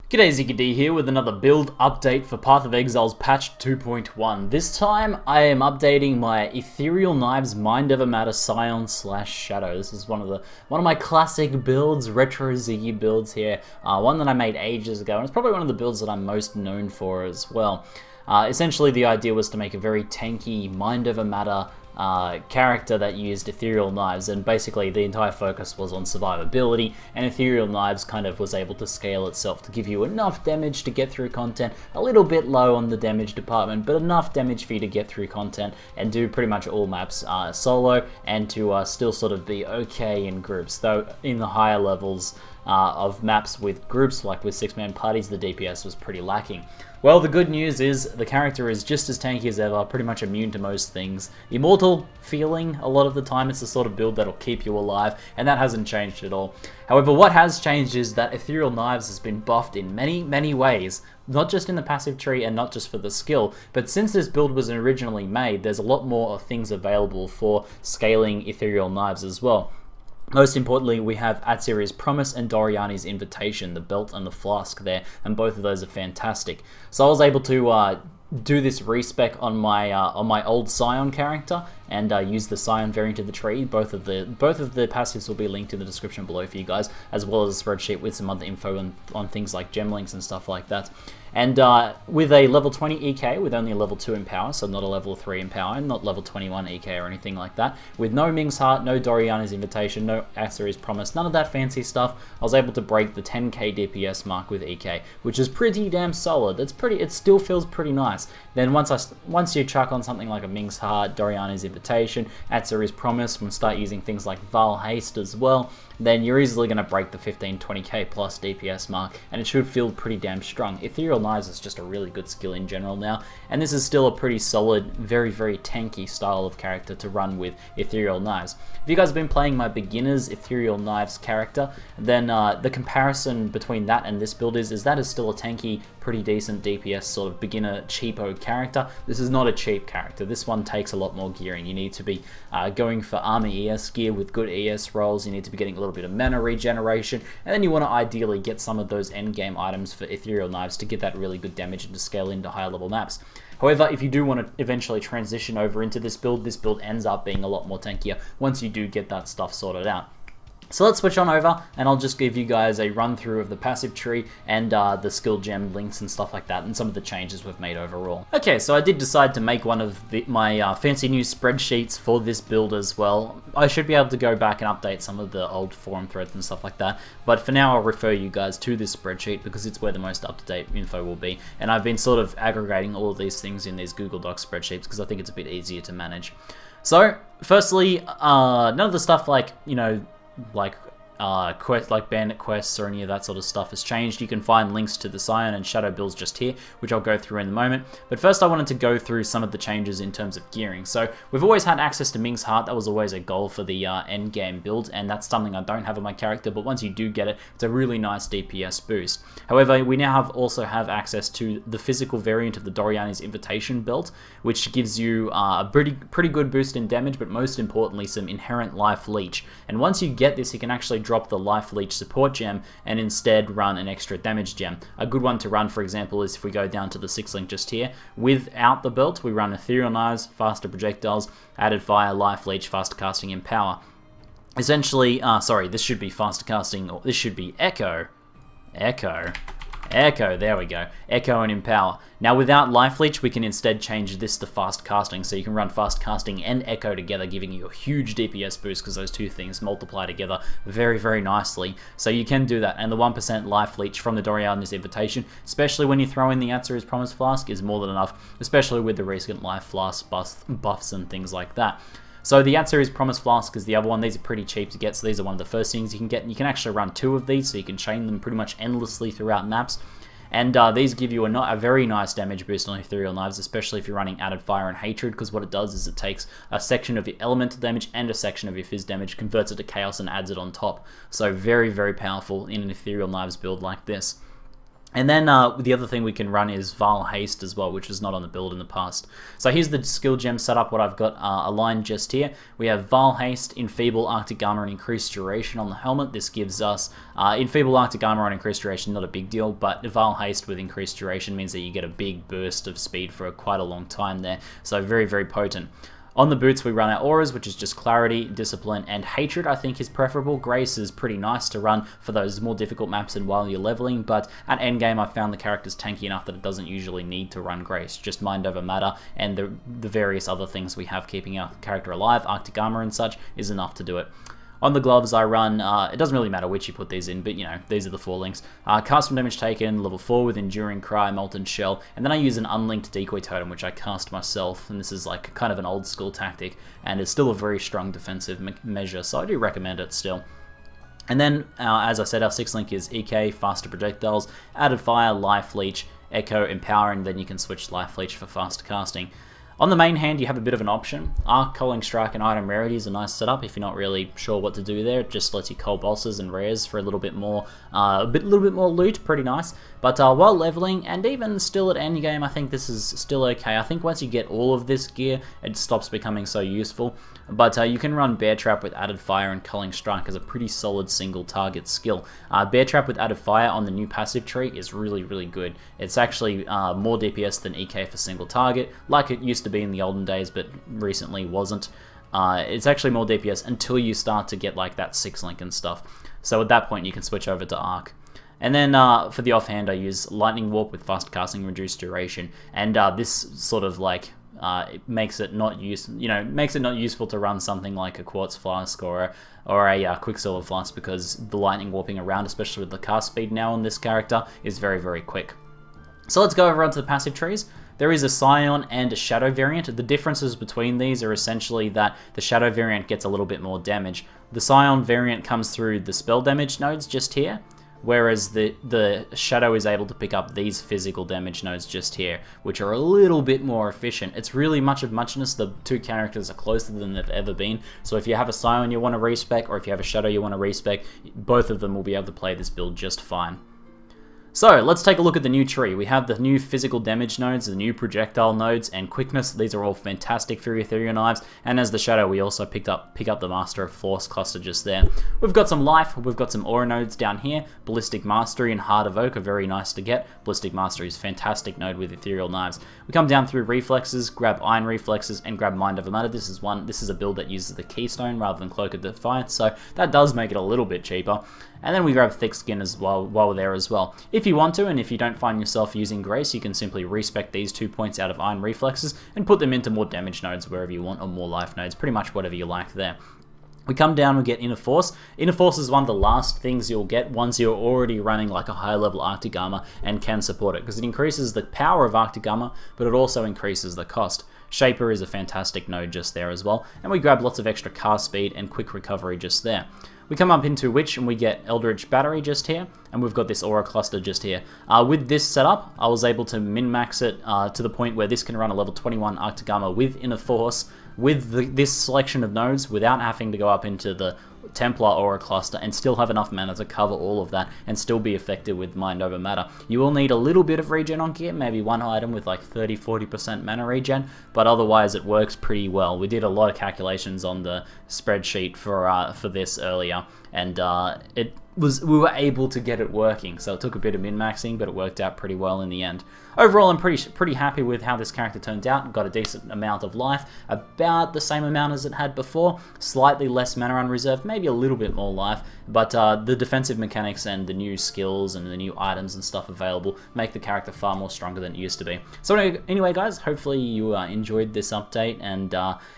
G'day, ZiggyD here with another build update for Path of Exile's patch 2.1. This time I am updating my Ethereal Knives Mind Over Matter Scion / Shadow. This is one of my classic builds, retro Ziggy builds here. One that I made ages ago, and it's probably one of the builds that I'm most known for as well. Essentially the idea was to make a very tanky Mind Over Matter character that used Ethereal Knives, and basically the entire focus was on survivability, and Ethereal Knives kind of was able to scale itself to give you enough damage to get through content, a little bit low on the damage department, but enough damage for you to get through content and do pretty much all maps solo, and to still sort of be okay in groups, though in the higher levels of maps with groups, like with 6-man parties, the DPS was pretty lacking. Well, the good news is the character is just as tanky as ever, pretty much immune to most things. Immortal feeling a lot of the time. It's the sort of build that'll keep you alive, and that hasn't changed at all. However, what has changed is that Ethereal Knives has been buffed in many ways, not just in the passive tree and not just for the skill, but since this build was originally made, there's a lot more things available for scaling Ethereal Knives as well. Most importantly, we have Atziri's Promise and Doriani's Invitation, the belt and the flask there, and both of those are fantastic. So I was able to do this respec on my old Scion character, and use the Scion variant of the tree. Both of the passives will be linked in the description below for you guys, as well as a spreadsheet with some other info on things like gem links and stuff like that. And with a level 20 EK, with only a level 2 in power, so not a level 3 in power, and not level 21 EK or anything like that, with no Ming's Heart, no Doriani's Invitation, no Atziri's Promise, none of that fancy stuff, I was able to break the 10k DPS mark with EK, which is pretty damn solid. It still feels pretty nice. Then once you chuck on something like a Ming's Heart, Doriani's Invitation, Atziri's Promise, and start using things like Val Haste as well, then you're easily going to break the 15-20k plus DPS mark, and it should feel pretty damn strong. Ethereal Knives is just a really good skill in general now, and this is still a pretty solid, very tanky style of character to run with Ethereal Knives. If you guys have been playing my beginners Ethereal Knives character, then the comparison between that and this build is that is still a tanky, pretty decent DPS sort of beginner cheapo character. This is not a cheap character. This one takes a lot more gearing. You need to be going for armor ES gear with good ES rolls. You need to be getting a little bit of mana regeneration, and then you want to ideally get some of those endgame items for Ethereal Knives to get that really good damage and to scale into higher level maps. However, if you do want to eventually transition over into this build ends up being a lot more tankier once you do get that stuff sorted out. So let's switch on over, and I'll just give you guys a run through of the passive tree and the skill gem links and stuff like that, and some of the changes we've made overall. Okay, so I did decide to make one of my fancy new spreadsheets for this build as well. I should be able to go back and update some of the old forum threads and stuff like that, but for now I'll refer you guys to this spreadsheet because it's where the most up-to-date info will be, and I've been sort of aggregating all of these things in these Google Docs spreadsheets because I think it's a bit easier to manage. So, firstly, none of the stuff like, you know, like bandit quests or any of that sort of stuff has changed. You can find links to the Scion and Shadow builds just here, which I'll go through in a moment. But first I wanted to go through some of the changes in terms of gearing. So we've always had access to Ming's Heart. That was always a goal for the end game build, and that's something I don't have on my character, but once you do get it, it's a really nice DPS boost. However, we now also have access to the physical variant of the Doriani's Invitation belt, which gives you a pretty good boost in damage, but most importantly some inherent life leech. And once you get this, you can actually drop the life leech support gem and instead run an extra damage gem. A good one to run, for example, is if we go down to the 6 link just here. Without the belt, we run Ethereal Knives, faster projectiles, added fire, life leech, faster casting, and power. Essentially, sorry, this should be faster casting, or this should be Echo, there we go. Echo and Empower. Now without Life Leech, we can instead change this to Fast Casting, so you can run Fast Casting and Echo together, giving you a huge DPS boost because those two things multiply together very nicely. So you can do that, and the 1% Life Leech from the Doriani's Invitation, especially when you throw in the Atziri's Promise Flask, is more than enough, especially with the recent Life Flask buffs and things like that. So the Atziri's Promise Flask is the other one. These are pretty cheap to get, so these are one of the first things you can get. And you can actually run 2 of these, so you can chain them pretty much endlessly throughout maps. And these give you a very nice damage boost on Ethereal Knives, especially if you're running Added Fire and Hatred, because what it does is it takes a section of your elemental damage and a section of your phys damage, converts it to chaos, and adds it on top. So very powerful in an Ethereal Knives build like this. And then the other thing we can run is Vile Haste as well, which is not on the build in the past. So here's the skill gem setup, what I've got aligned just here. We have Vile Haste, Enfeeble Arctic Armor, and Increased Duration on the helmet. This gives us Enfeeble Arctic Armor and Increased Duration, not a big deal, but Vile Haste with Increased Duration means that you get a big burst of speed for quite a long time there. So very, very potent. On the boots, we run our auras, which is just Clarity, Discipline, and Hatred, I think is preferable. Grace is pretty nice to run for those more difficult maps and while you're leveling, but at endgame, I found the character's tanky enough that it doesn't usually need to run Grace. Just Mind over Matter and the various other things we have keeping our character alive, Arctic Armor and such, is enough to do it. On the gloves, I run, it doesn't really matter which you put these in, but you know, these are the 4 links. Cast from damage taken, level 4 with Enduring Cry, Molten Shell, and then I use an unlinked decoy totem, which I cast myself, and this is like kind of an old school tactic, and it's still a very strong defensive measure, so I do recommend it still. And then, as I said, our 6th link is EK, Faster Projectiles, Added Fire, Life Leech, Echo, Empower, and then you can switch Life Leech for faster casting. On the main hand, you have a bit of an option. Arc, Culling Strike, and Item Rarity is a nice setup if you're not really sure what to do there. It just lets you cull bosses and rares for a little bit more, little bit more loot, pretty nice. But while leveling, and even still at endgame, I think this is still okay. I think once you get all of this gear, it stops becoming so useful. But you can run Bear Trap with Added Fire and Culling Strike as a pretty solid single target skill. Bear Trap with Added Fire on the new passive tree is really, really good. It's actually more DPS than EK for single target, like it used to be in the olden days, but recently wasn't. It's actually more DPS until you start to get like that 6 link and stuff. So at that point you can switch over to Arc. And then for the offhand I use Lightning Warp with fast casting, reduced duration, and this sort of like it makes it not useful to run something like a Quartz Flask or a Quicksilver Flask, because the lightning warping around, especially with the cast speed now on this character, is very, very quick. So let's go over onto the passive trees. There is a Scion and a Shadow variant. The differences between these are essentially that the Shadow variant gets a little bit more damage. The Scion variant comes through the spell damage nodes just here, whereas the Shadow is able to pick up these physical damage nodes just here, which are a little bit more efficient. It's really much of muchness. The 2 characters are closer than they've ever been, so if you have a Scion you want to respec, or if you have a Shadow you want to respec, both of them will be able to play this build just fine. So, let's take a look at the new tree. We have the new physical damage nodes, the new projectile nodes, and quickness. These are all fantastic for Ethereal knives, and as the Shadow, we also pick up the Master of Force cluster just there. We've got some life, we've got some aura nodes down here. Ballistic Mastery and Heart of Oak are very nice to get. Ballistic Mastery is a fantastic node with Ethereal knives. We come down through reflexes, grab Iron Reflexes, and grab Mind over Matter. This is a build that uses the Keystone rather than Cloak of Defiance, so that does make it a little bit cheaper. And then we grab Thick Skin as well while we're there as well. If you want to, and if you don't find yourself using Grace, you can simply respec these 2 points out of Iron Reflexes and put them into more damage nodes wherever you want, or more life nodes, pretty much whatever you like there. We come down and get Inner Force. Inner Force is one of the last things you'll get once you're already running like a high level Arctic Armor and can support it, because it increases the power of Arctic Armor, but it also increases the cost. Shaper is a fantastic node just there as well, and we grab lots of extra cast speed and quick recovery just there. We come up into Witch and we get Eldrictch Battery just here, and we've got this Aura Cluster just here. With this setup, I was able to min-max it to the point where this can run a level 21 Arctic Armor with Inner Force, with this selection of nodes, without having to go up into the Templar Aura Cluster and still have enough mana to cover all of that and still be effective with Mind over Matter. You will need a little bit of regen on gear, maybe one item with like 30-40% mana regen, but otherwise it works pretty well. We did a lot of calculations on the spreadsheet for this earlier, and we were able to get it working, so it took a bit of min-maxing, but it worked out pretty well in the end. Overall, I'm pretty happy with how this character turned out. Got a decent amount of life, about the same amount as it had before, slightly less mana on reserve, maybe a little bit more life, but the defensive mechanics and the new skills and the new items and stuff available make the character far more stronger than it used to be. So anyway guys, hopefully you enjoyed this update, and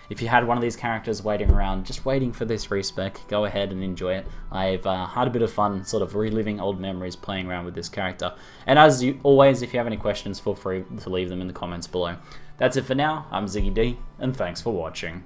if you had one of these characters waiting around, just waiting for this respec, go ahead and enjoy it. I've had a bit of fun sort of reliving old memories playing around with this character. And as always, if you have any questions, feel free to leave them in the comments below. That's it for now. I'm ZiggyD, and thanks for watching.